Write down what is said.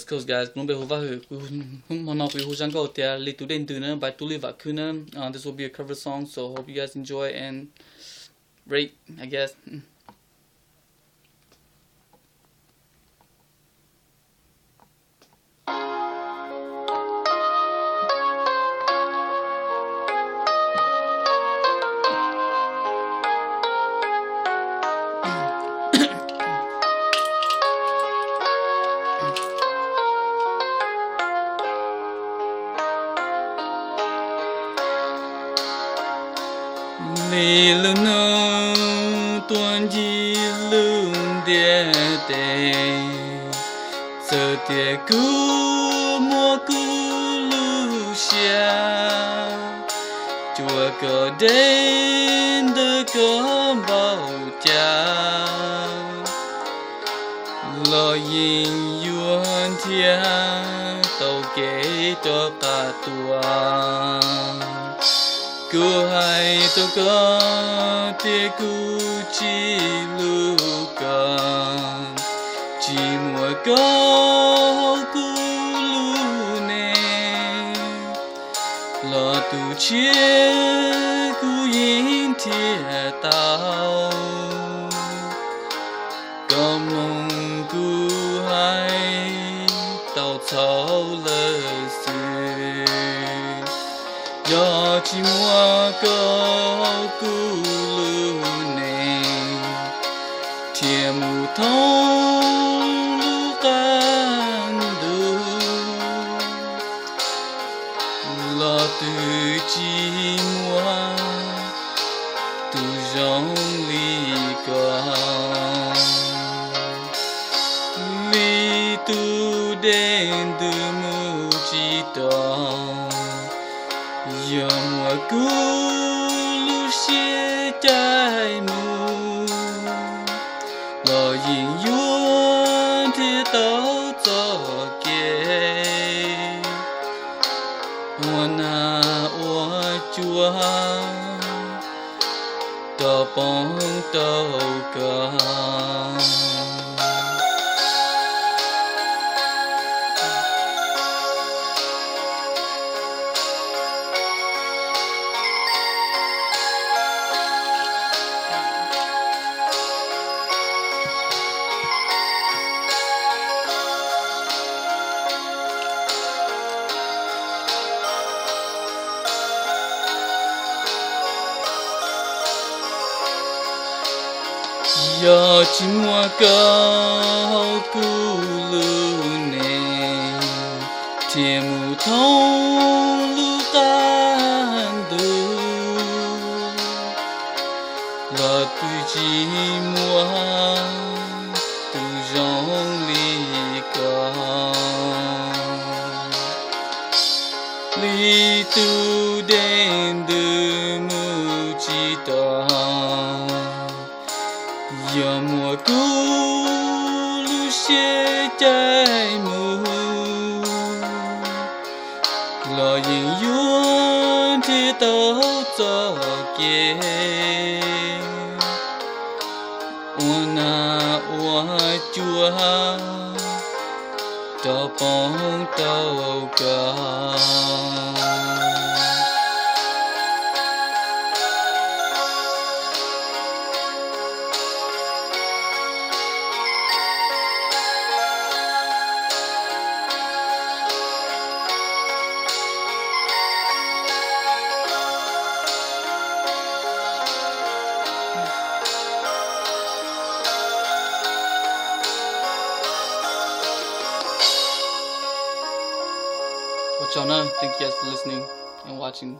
Coast guys, nó bị hova hử, mà nó bị hô chẳng có tiền, li tu đến từ nữa, bài tu li vạc cứ nữa. This will be a cover song, so hope you guys enjoy and rate, I guess. Lì lưu nô tuần gì lưu địa tê giờ tiề cú mua cú lưu xia chùa cờ đến đỡ có bao cha lo yin yuan thiên tàu kế cho cả tua cô hai tôi có tia cô chỉ lưu cần chỉ mùa có cô lưu nè lo tu chia cô yên thiệt tao có mong cô hai tao thấu lời xưa do chỉ mua câu cú lưu nè thiềm mù thông lưu can du lo từ chỉ mua từ dòng ly con ly tu đến từ mù chỉ đòn giờ mùa cũ lưu xia trái mù lo yin yuan thì tao cho kê na chua tao bông tao cả giờ chỉ mua câu cú lưu nè thiềm mù thông lưu tan du là tu chỉ mua tu dòng ly con ly tu đến từ mù chỉ toàn giờ mùa cũ lưu xia trái mù lo yin yuan thì tao cho kê na chua tao bông tao cả Chana, thank you guys for listening and watching.